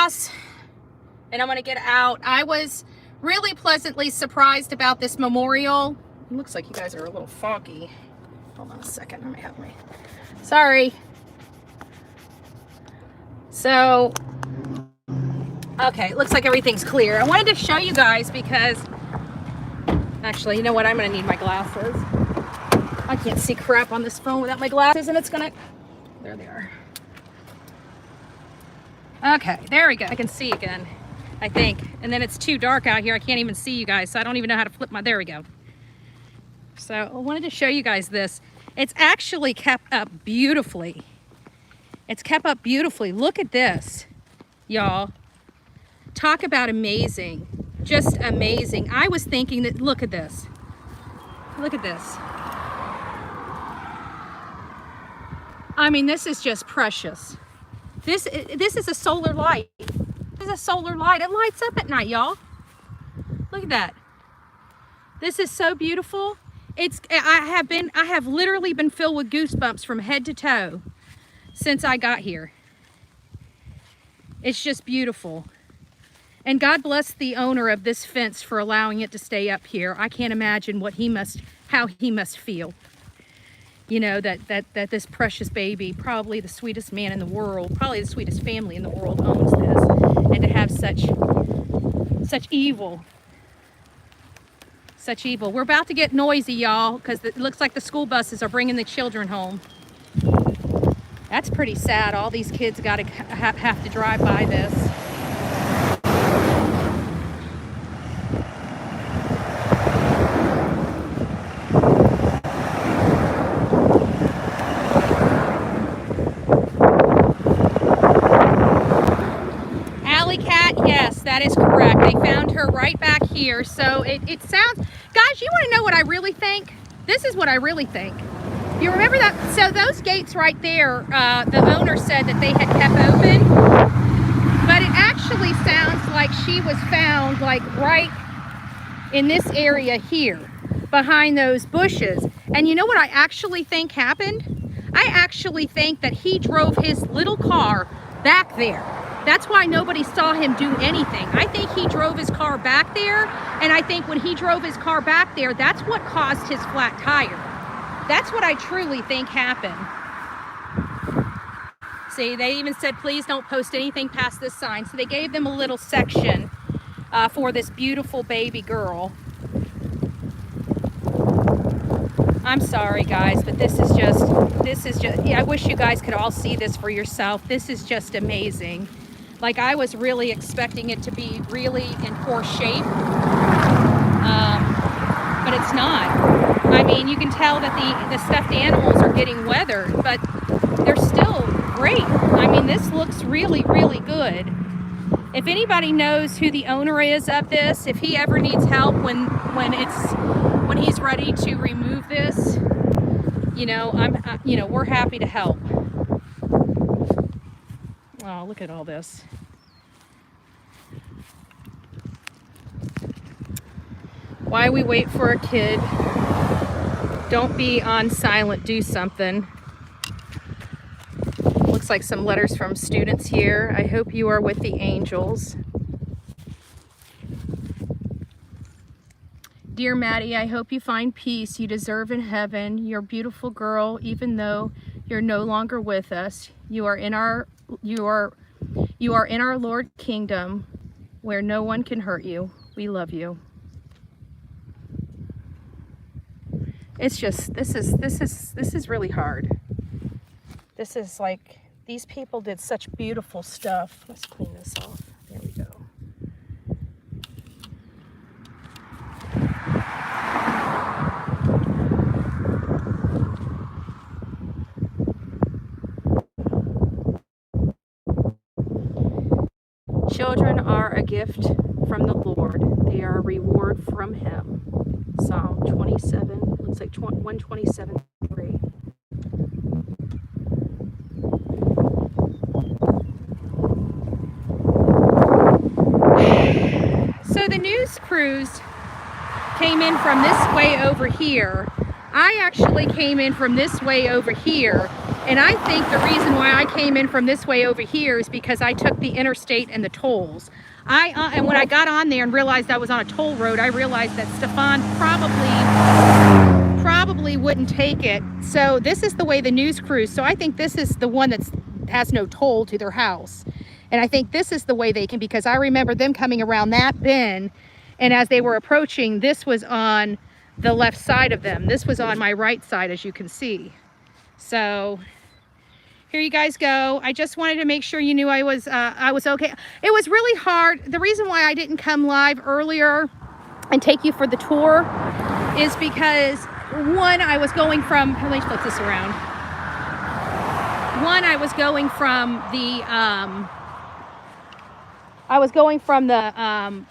glass and I'm going to get out. I was really pleasantly surprised about this memorial. It looks like you guys are a little foggy. Hold on a second. Let me have my... Sorry. So, okay, it looks like everything's clear. I wanted to show you guys because... Actually, you know what? I'm going to need my glasses. I can't see crap on this phone without my glasses, and it's going to... There they are. Okay, there we go. I can see again, I think. And then it's too dark out here. I can't even see you guys, so I don't even know how to flip my... There we go. So I wanted to show you guys this. It's actually kept up beautifully. It's kept up beautifully. Look at this, y'all. Talk about amazing. Just amazing. I was thinking that, look at this. Look at this. I mean, this is just precious. This is a solar light. This is a solar light. It lights up at night, y'all. Look at that. This is so beautiful. I have literally been filled with goosebumps from head to toe since I got here. It's just beautiful. And God bless the owner of this fence for allowing it to stay up here. I can't imagine how he must feel. You know, that this precious baby, probably the sweetest man in the world, probably the sweetest family in the world owns this. And to have such evil. Such evil. We're about to get noisy, y'all, because it looks like the school buses are bringing the children home. That's pretty sad. All these kids got to have to drive by this. That is correct. They found her right back here. So it sounds, guys, you want to know what I really think? This is what I really think. You remember that? So those gates right there, the owner said that they had kept open, but it actually sounds like she was found like right in this area here behind those bushes. And you know what I actually think happened? I actually think that he drove his little car back there. That's why nobody saw him do anything. I think he drove his car back there, and I think when he drove his car back there, that's what caused his flat tire. That's what I truly think happened. See, they even said, please don't post anything past this sign. So they gave them a little section for this beautiful baby girl. I'm sorry, guys, but this is just, yeah, I wish you guys could all see this for yourself. This is just amazing. Like, I was really expecting it to be really in poor shape, but it's not. I mean, you can tell that the stuffed animals are getting weathered, but they're still great. I mean, this looks really, really good. If anybody knows who the owner is of this, if he ever needs help when he's ready to remove this, you know, we're happy to help. Oh, look at all this. Why we wait for a kid. Don't be on silent, do something. Looks like some letters from students here. I hope you are with the angels. Dear Maddie, I hope you find peace you deserve in heaven. You're a beautiful girl, even though you're no longer with us. You are in our Lord kingdom where no one can hurt you. We love you. It's just, this is really hard. This is like, these people did such beautiful stuff. Let's clean this off. There we go. Children are a gift from the Lord. They are a reward from Him. Psalm 27, looks like 127:3. So the news crews came in from this way over here. I actually came in from this way over here, And I think the reason why I came in from this way over here is because I took the interstate and the tolls. And when I got on there and realized I was on a toll road, I realized that Stephan probably wouldn't take it. So this is the way the news crews. So I think this is the one that has no toll to their house. And I think this is the way they can, because I remember them coming around that bend, and as they were approaching, this was on the left side of them. This was on my right side, as you can see. So here you guys go. I just wanted to make sure you knew I was okay. It was really hard. The reason why I didn't come live earlier and take you for the tour is because, one, I was going from, let me flip this around. One, I was going from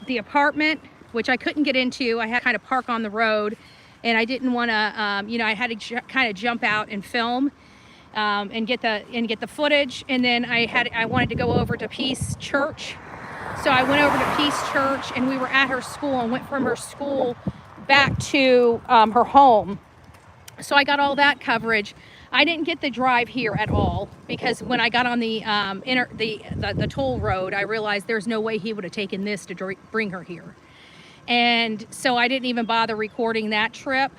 the apartment, which I couldn't get into. I had to kind of park on the road, and I didn't want to, you know, I had to kind of jump out and film and get the footage. And then I wanted to go over to Peace Church, so I went over to Peace Church, and we were at her school and went from her school back to her home. So I got all that coverage. I didn't get the drive here at all, because when I got on the toll road, I realized there's no way he would have taken this to bring her here. And so I didn't even bother recording that trip.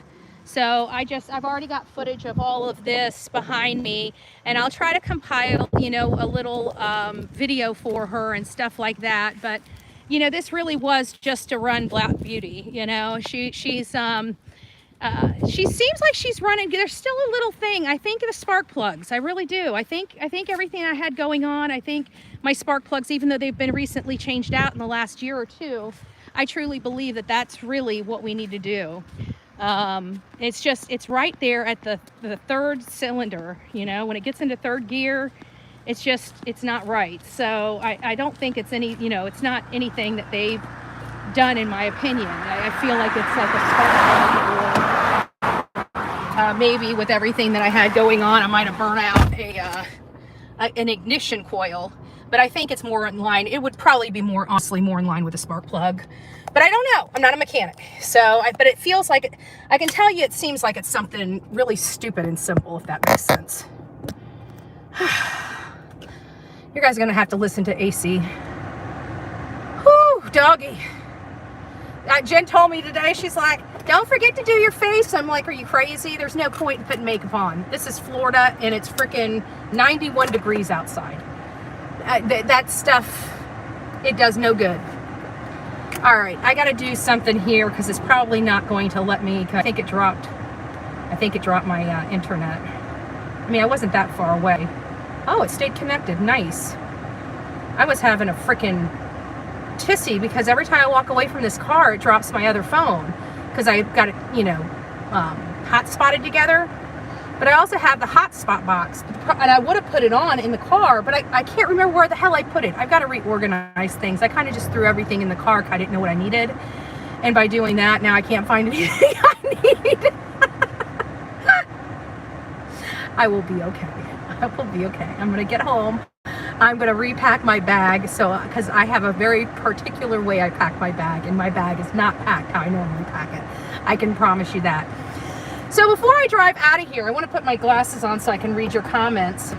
So I've already got footage of all of this behind me, and I'll try to compile, you know, a little video for her and stuff like that. But, you know, this really was just to run Black Beauty. You know, she seems like she's running. There's still a little thing. I think the spark plugs. I really do. I think everything I had going on, I think my spark plugs, even though they've been recently changed out in the last year or two, I truly believe that that's really what we need to do. It's right there at the third cylinder. You know, when it gets into third gear, it's not right. So I don't think it's any, you know, it's not anything that they've done, in my opinion. I feel like it's like a spark plug, or maybe with everything that I had going on, I might have burnt out an ignition coil. But I think it's more in line. It would probably be honestly more in line with a spark plug. But I don't know. I'm not a mechanic. But it feels like, I can tell you, it seems like it's something really stupid and simple, if that makes sense. You guys are going to have to listen to AC. Whew, doggy. Jen told me today, she's like, don't forget to do your face. I'm like, are you crazy? There's no point in putting makeup on. This is Florida, and it's freaking 91 degrees outside. That stuff, it does no good. All right, I got to do something here, because it's probably not going to let me. I think it dropped my internet. I mean, I wasn't that far away. Oh, it stayed connected. Nice. I was having a freaking tissy, because every time I walk away from this car, it drops my other phone, because I got it, you know, hot spotted together. But I also have the hotspot box, and I would have put it on in the car, but I can't remember where the hell I put it. I've got to reorganize things. I kind of just threw everything in the car because I didn't know what I needed. And by doing that, now I can't find anything I need. I will be okay. I will be okay. I'm going to get home. I'm going to repack my bag, because I have a very particular way I pack my bag, and my bag is not packed how I normally pack it. I can promise you that. So before I drive out of here, I want to put my glasses on so I can read your comments.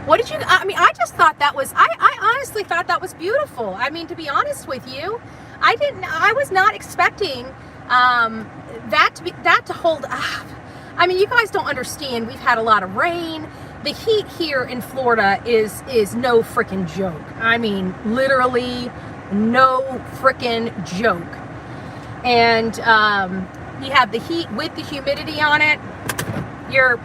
What did you, I mean, I just thought that was, I honestly thought that was beautiful. I mean, to be honest with you, I was not expecting that to hold up. I mean, you guys don't understand. We've had a lot of rain. The heat here in Florida is no freaking joke. I mean, literally no freaking joke. And you have the heat with the humidity on it. You're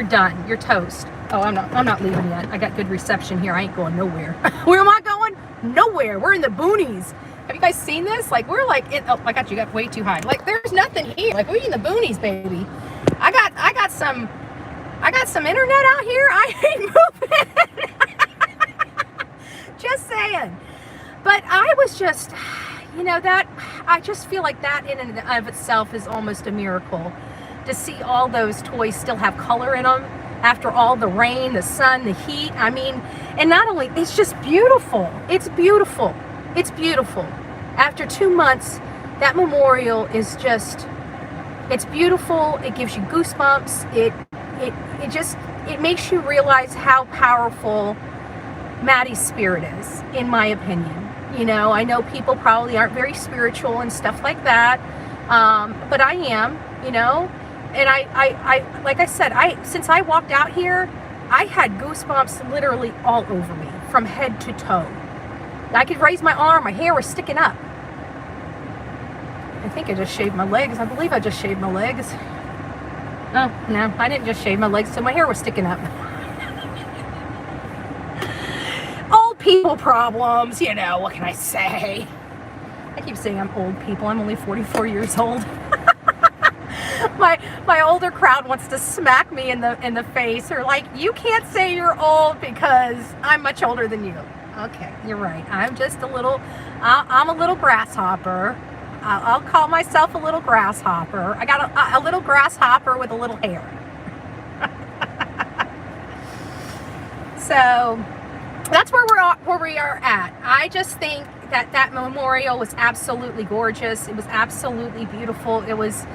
done. You're toast. Oh, I'm not leaving yet. I got good reception here. I ain't going nowhere. Where am I going? Nowhere. We're in the boonies. Have you guys seen this? Like, we're like, oh my God, you got way too high. Like, there's nothing here. Like, we're in the boonies, baby. I got some internet out here. I ain't moving. Just saying. But I was just, you know, I just feel like that in and of itself is almost a miracle. To see all those toys still have color in them after all the rain, the sun, the heat. I mean, and not only, it's just beautiful. It's beautiful. It's beautiful. After 2 months, that memorial is just, it's beautiful. It gives you goosebumps. it makes you realize how powerful Maddie's spirit is, in my opinion. You know, I know people probably aren't very spiritual and stuff like that, but I am, you know, and I like I said, since I walked out here, I had goosebumps literally all over me, from head to toe. I could raise my arm, my hair was sticking up. I think I just shaved my legs. I believe I just shaved my legs. Oh, no, I didn't just shave my legs, so my hair was sticking up. Old people problems, you know, what can I say? I keep saying I'm old people. I'm only 44 years old. My older crowd wants to smack me in the face, or like, you can't say you're old because I'm much older than you. Okay, you're right. I'm just a little, I'm a little grasshopper. I'll call myself a little grasshopper. I got a little grasshopper with a little hair. So that's where we are at. I just think that memorial was absolutely gorgeous. It was absolutely beautiful. It was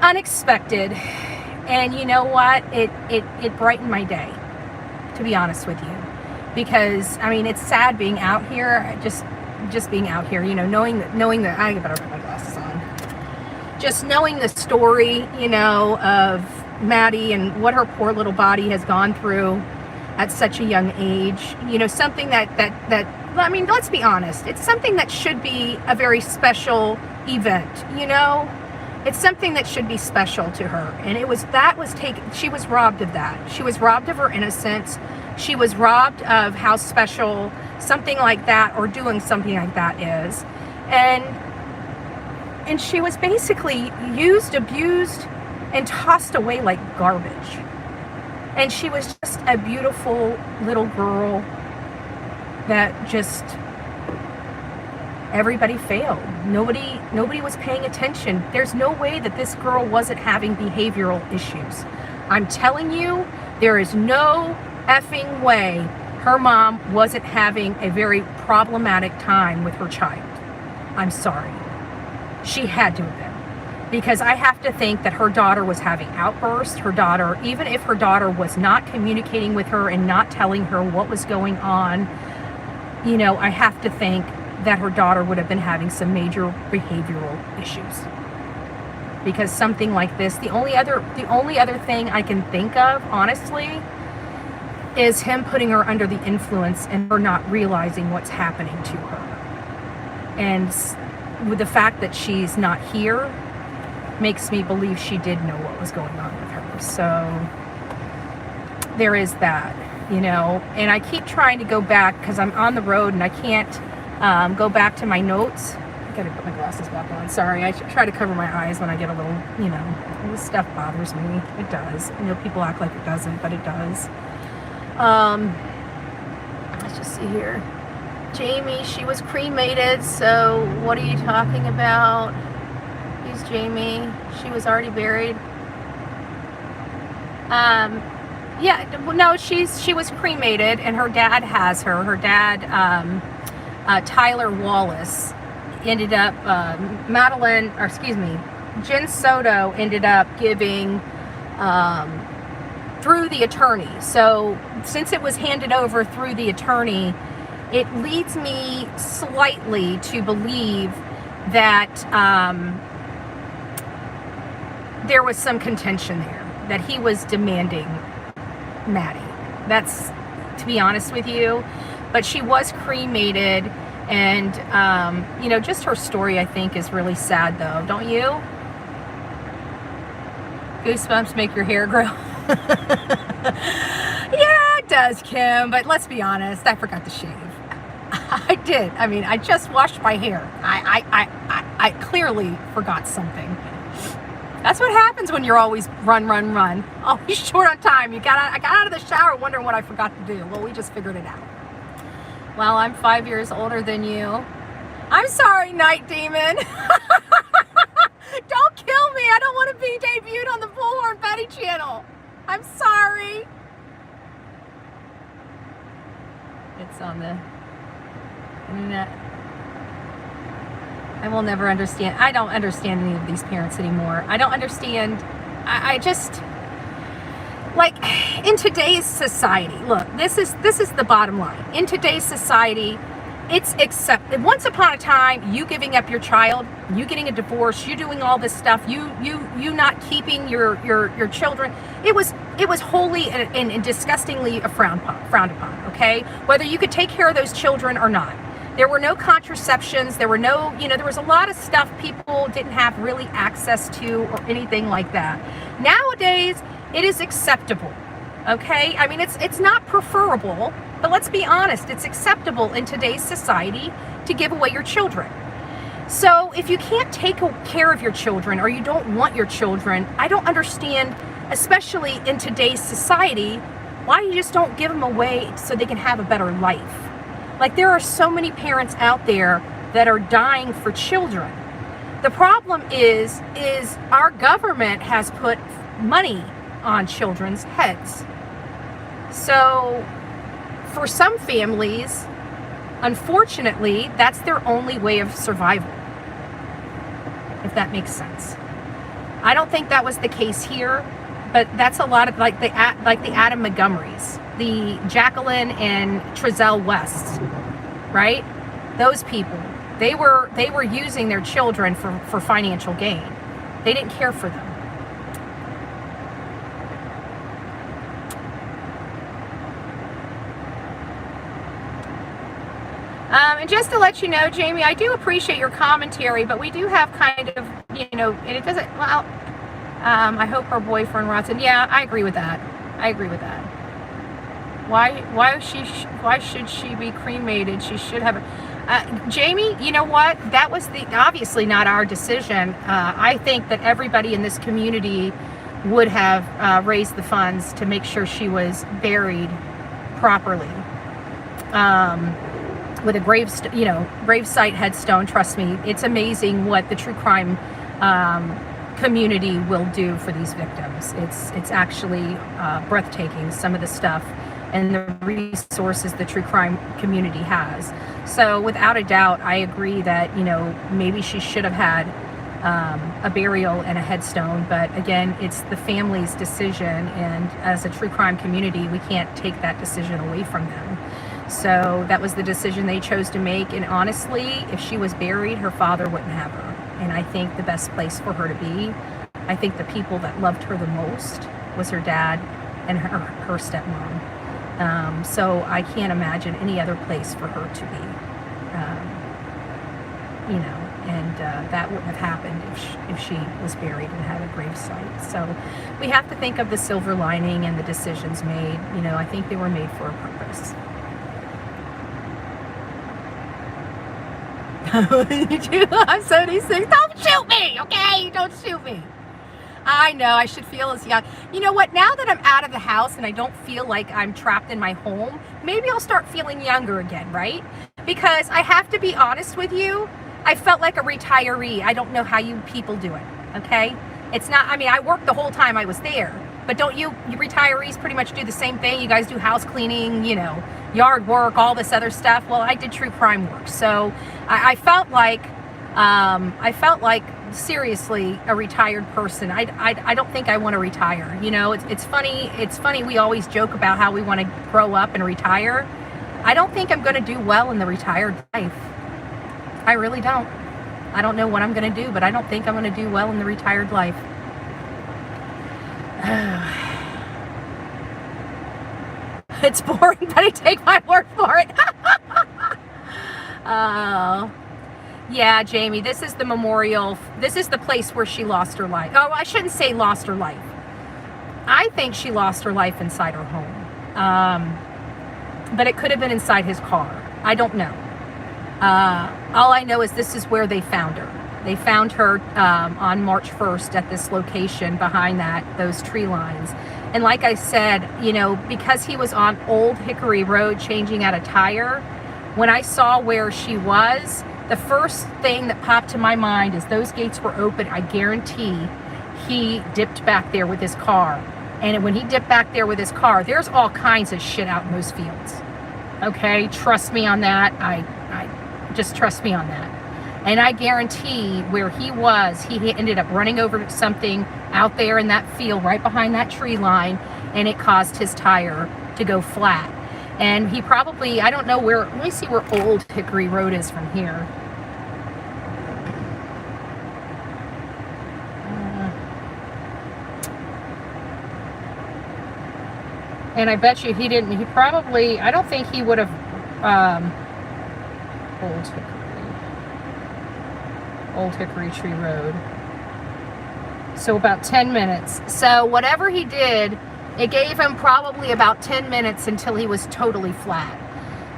unexpected, and you know what? It brightened my day, to be honest with you, because I mean, it's sad being out here. Just being out here, you know, knowing that I better put my glasses on. Just knowing the story, you know, of Maddie and what her poor little body has gone through at such a young age. You know, something that I mean, let's be honest, it's something that should be a very special event, you know? It's something that should be special to her. And she was robbed of that. She was robbed of her innocence. She was robbed of how special something like that, or doing something like that, is. And she was basically used, abused, and tossed away like garbage. And she was just a beautiful little girl that just, everybody failed. Nobody was paying attention. There's no way that this girl wasn't having behavioral issues. I'm telling you, there is no effing way her mom wasn't having a very problematic time with her child. I'm sorry. She had to have been. Because I have to think that her daughter was having outbursts. Her daughter, even if her daughter was not communicating with her and not telling her what was going on, you know, I have to think that her daughter would have been having some major behavioral issues. Because something like this, the only other thing I can think of, honestly, is him putting her under the influence and her not realizing what's happening to her. And with the fact that she's not here makes me believe she did know what was going on with her. So there is that, you know. And I keep trying to go back because I'm on the road and I can't go back to my notes. I gotta put my glasses back on. Sorry, I try to cover my eyes when I get a little, you know, this stuff bothers me. It does. I know people act like it doesn't, but it does. Let's just see here. Jamie, she was cremated, so what are you talking about? Who's Jamie? She was already buried. Yeah, no, she was cremated, and her dad has her. Her dad, Tyler Wallace, ended up, Jen Soto ended up giving, through the attorney. So since it was handed over through the attorney, it leads me slightly to believe that there was some contention there, that he was demanding Maddie. That's, to be honest with you. But she was cremated, and you know, just her story, I think, is really sad, though, don't you? Goosebumps make your hair grow. Yeah, it does, Kim, but let's be honest, I forgot to shave. I did. I mean, I just washed my hair. I clearly forgot something. That's what happens when you're always run. Always short on time. I got out of the shower wondering what I forgot to do. Well, we just figured it out. Well, I'm 5 years older than you. I'm sorry, Night Demon. Don't kill me. I don't want to be debuted on the Bullhorn Betty channel. I'm sorry. It's on the internet. I will never understand. I don't understand any of these parents anymore. I don't understand. I just, like in today's society, look, this is the bottom line. In today's society, it's accepted. Once upon a time, you giving up your child, you getting a divorce, you doing all this stuff, you not keeping your children, it was wholly and disgustingly frowned upon, okay? Whether you could take care of those children or not. There were no contraceptions, there were no, there was a lot of stuff people didn't have really access to or anything like that. Nowadays, it is acceptable, okay? I mean, it's not preferable, but let's be honest, it's acceptable in today's society to give away your children. So if you can't take care of your children or you don't want your children, I don't understand, especially in today's society, why you just don't give them away so they can have a better life. Like, there are so many parents out there that are dying for children. The problem is our government has put money on children's heads. So for some families, unfortunately, that's their only way of survival, if that makes sense. I don't think that was the case here, but that's a lot of like the Adam Montgomerys, the Jacqueline and Trezell Wests, right? Those people, they were using their children for financial gain. They didn't care for them. And just to let you know, Jamie, I do appreciate your commentary, but we do have kind of, and it doesn't, well, I hope her boyfriend rots in. Yeah, I agree with that. Why should she be cremated? She should have, Jamie, you know what? That was obviously not our decision. I think that everybody in this community would have raised the funds to make sure she was buried properly. With a gravesite headstone. Trust me, it's amazing what the true crime community will do for these victims. It's actually breathtaking, some of the stuff and the resources the true crime community has. So without a doubt, I agree that maybe she should have had a burial and a headstone, but again, it's the family's decision, and as a true crime community, we can't take that decision away from them. So that was the decision they chose to make, and honestly, if she was buried, her father wouldn't have her. And I think the best place for her to be, I think the people that loved her the most was her dad and her stepmom. So I can't imagine any other place for her to be. That wouldn't have happened if she was buried and had a gravesite. So we have to think of the silver lining and the decisions made. I think they were made for a purpose. I'm 76. Don't shoot me, okay? Don't shoot me. I know, I should feel as young. You know what? Now that I'm out of the house and I don't feel like I'm trapped in my home, maybe I'll start feeling younger again, right? Because I have to be honest with you, I felt like a retiree. I don't know how you people do it, okay? It's not, I worked the whole time I was there. But don't you retirees pretty much do the same thing? You guys do house cleaning, yard work, all this other stuff. Well, I did true crime work. So I felt like seriously a retired person. I don't think I want to retire. It's funny. We always joke about how we want to grow up and retire. I don't think I'm going to do well in the retired life. I really don't. I don't know what I'm going to do, but I don't think I'm going to do well in the retired life. It's boring, but I take my word for it. Yeah, Jamie, this is the memorial. This is the place where she lost her life. Oh, I shouldn't say lost her life. I think she lost her life inside her home. But it could have been inside his car. I don't know. All I know is this is where they found her. They found her on March 1st at this location behind those tree lines. And like I said, because he was on Old Hickory Road changing out a tire, when I saw where she was, the first thing that popped to my mind is those gates were open. I guarantee he dipped back there with his car. And when he dipped back there with his car, there's all kinds of shit out in those fields. Okay, trust me on that. I just trust me on that. And I guarantee where he was, he ended up running over something out there in that field right behind that tree line, and it caused his tire to go flat. And he probably, I don't know where, let me see where Old Hickory Road is from here. And I bet you he didn't, he probably, I don't think he would have, Old Hickory Tree Road. So about 10 minutes. So whatever he did, it gave him probably about 10 minutes until he was totally flat.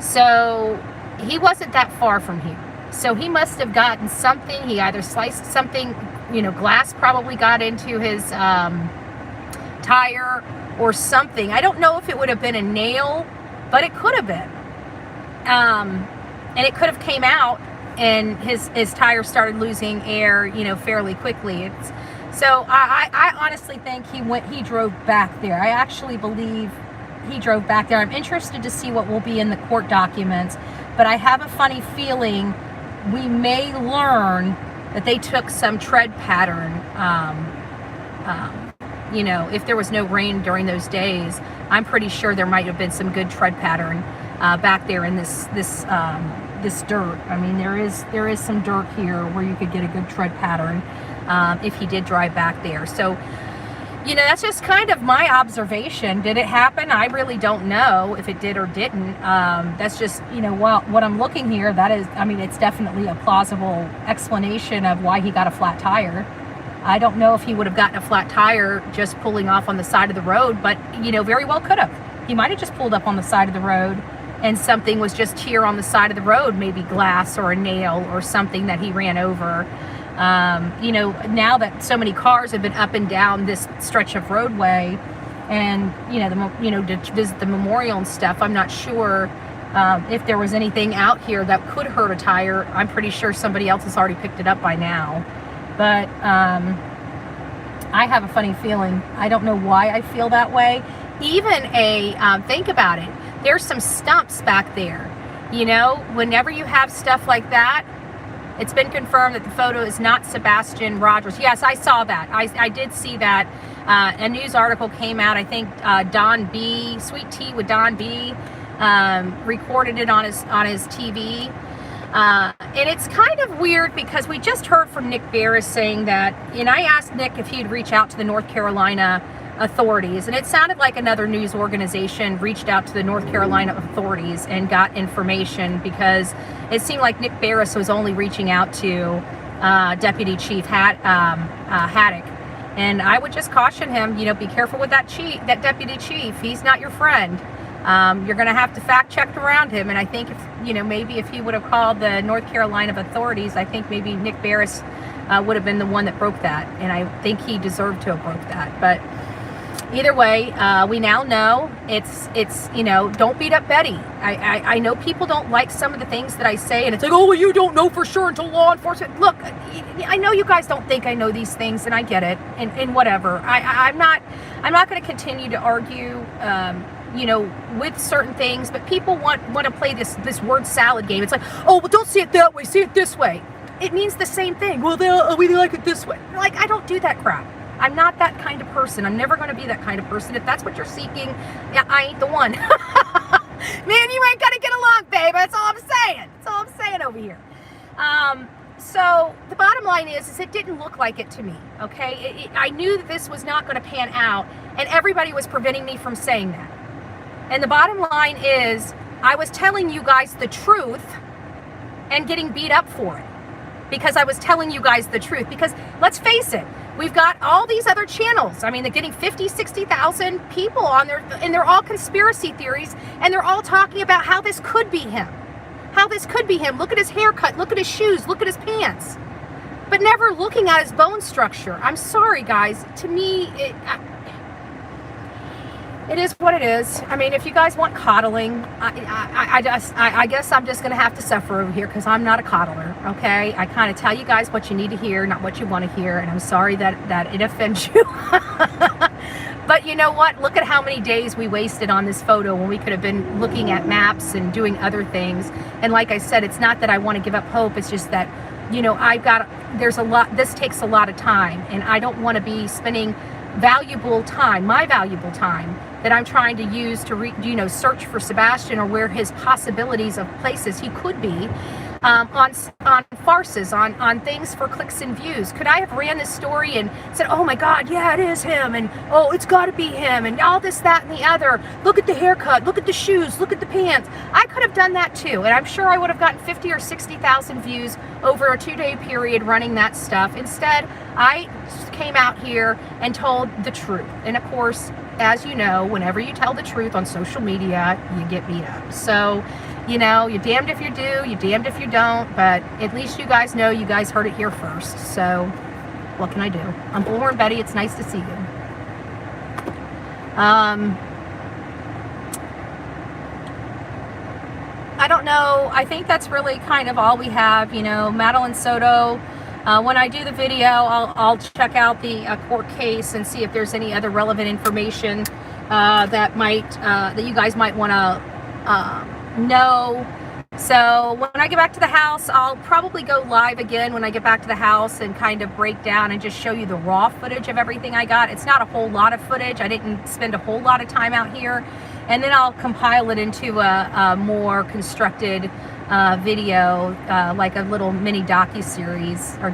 So he wasn't that far from here. So he must have gotten something. He either sliced something, you know, glass probably got into his tire or something. I don't know if it would have been a nail, but it could have been. And it could have came out and his tire started losing air, you know, fairly quickly. So I honestly think he drove back there. I actually believe he drove back there. I'm interested to see what will be in the court documents, but I have a funny feeling we may learn that they took some tread pattern. You know, if there was no rain during those days, I'm pretty sure there might have been some good tread pattern back there in this dirt. I mean, there is some dirt here where you could get a good tread pattern if he did drive back there. So, you know, that's just kind of my observation. Did it happen? I really don't know if it did or didn't. That's just, you know, what I'm looking here, that is, I mean, it's definitely a plausible explanation of why he got a flat tire. I don't know if he would have gotten a flat tire just pulling off on the side of the road, but, you know, very well could have. He might have just pulled up on the side of the road and something was just here on the side of the road, maybe glass or a nail or something that he ran over. You know, now that so many cars have been up and down this stretch of roadway, and to visit the memorial and stuff, I'm not sure if there was anything out here that could hurt a tire. I'm pretty sure somebody else has already picked it up by now. But I have a funny feeling. I don't know why I feel that way. Even think about it. There's some stumps back there. You know, whenever you have stuff like that, it's been confirmed that the photo is not Sebastian Rogers. Yes, I saw that. I did see that. A news article came out. I think Don B, Sweet Tea with Don B, recorded it on his TV. And it's kind of weird because we just heard from Nick Barris saying that, and I asked Nick if he'd reach out to the North Carolina authorities, and it sounded like another news organization reached out to the North Carolina authorities and got information, because it seemed like Nick Barris was only reaching out to Deputy Chief Haddock. And I would just caution him, you know, be careful with that deputy chief. He's not your friend. You're going to have to fact check around him. And I think maybe if he would have called the North Carolina authorities, I think maybe Nick Barris would have been the one that broke that. And I think he deserved to have broke that. But either way, we now know it's don't beat up Betty. I know people don't like some of the things that I say, and it's like, oh, well, you don't know for sure until law enforcement. Look, I know you guys don't think I know these things, and I get it, and whatever. I'm not going to continue to argue, with certain things, but people want to play this word salad game. It's like, oh, well, don't see it that way, see it this way. It means the same thing. Well, we like it this way. Like, I don't do that crap. I'm not that kind of person. I'm never going to be that kind of person. If that's what you're seeking, yeah, I ain't the one. Man, you ain't going to get along, babe. That's all I'm saying. That's all I'm saying over here. So the bottom line is it didn't look like it to me, okay? I knew that this was not going to pan out, and everybody was preventing me from saying that. And the bottom line is I was telling you guys the truth and getting beat up for it, because I was telling you guys the truth. Because let's face it, we've got all these other channels. I mean, they're getting 50, 60,000 people on there, and they're all conspiracy theories, and they're all talking about how this could be him. How this could be him. Look at his haircut, look at his shoes, look at his pants. But never looking at his bone structure. I'm sorry, guys. To me, it is what it is. I mean, if you guys want coddling, I guess I'm just going to have to suffer over here, because I'm not a coddler, okay? I kind of tell you guys what you need to hear, not what you want to hear, and I'm sorry that it offends you. But you know what? Look at how many days we wasted on this photo when we could have been looking at maps and doing other things. And like I said, it's not that I want to give up hope. It's just that you know, there's a lot, this takes a lot of time, and I don't want to be spending valuable time, my valuable time, that I'm trying to use to search for Sebastian, or where his possibilities of places he could be, on farces, on things for clicks and views. Could I have ran this story and said, oh my God, yeah, it is him, and oh, it's got to be him, and all this, that, and the other. Look at the haircut, look at the shoes, look at the pants. I could have done that too, and I'm sure I would have gotten 50 or 60,000 views over a 2-day period running that stuff. Instead, I came out here and told the truth. And of course, as you know, whenever you tell the truth on social media, you get beat up. So, you know, you're damned if you do, you're damned if you don't, but at least you guys know, you guys heard it here first. So, what can I do? I'm Bullhorn Betty. It's nice to see you. I don't know. I think that's really kind of all we have. You know, Madeline Soto. When I do the video, I'll check out the court case and see if there's any other relevant information that you guys might want to know. So when I get back to the house, I'll probably go live again when I get back to the house and kind of break down and just show you the raw footage of everything I got. It's not a whole lot of footage. I didn't spend a whole lot of time out here. And then I'll compile it into a more constructed video, like a little mini docu-series or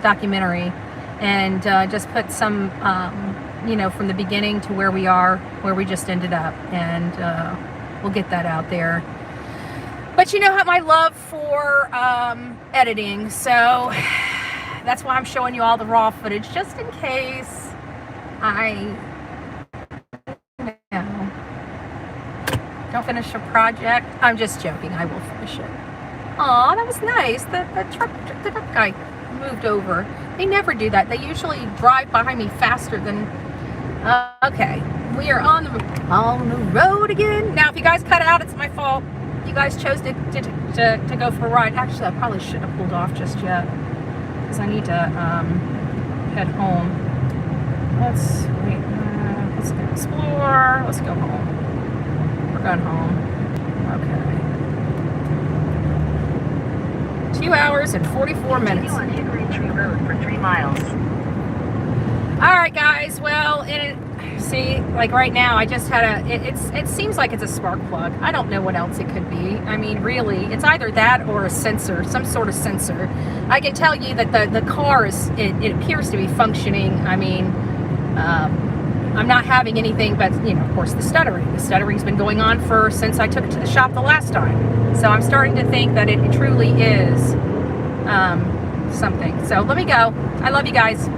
documentary, and just put some, you know, from the beginning to where we are, where we just ended up, and we'll get that out there. But you know how my love for editing, so that's why I'm showing you all the raw footage, just in case don't finish a project. I'm just joking. I will finish it. Aw, that was nice. The truck guy moved over. They never do that. They usually drive behind me faster than... okay. We are on the road again. Now, if you guys cut out, it's my fault. You guys chose to go for a ride. Actually, I probably shouldn't have pulled off just yet, because I need to head home. Let's go explore. Let's go home. We're going home. Okay. 2 hours and 44 minutes. Continue on Hickory Tree Road for 3 miles. All right, guys. Well, see, like right now, I just had it seems like it's a spark plug. I don't know what else it could be. I mean, really, it's either that or a sensor, some sort of sensor. I can tell you that the car it appears to be functioning. I mean, I'm not having anything but, you know, of course, the stuttering. The stuttering's been going on since I took it to the shop the last time. So I'm starting to think that it truly is something. So let me go. I love you guys.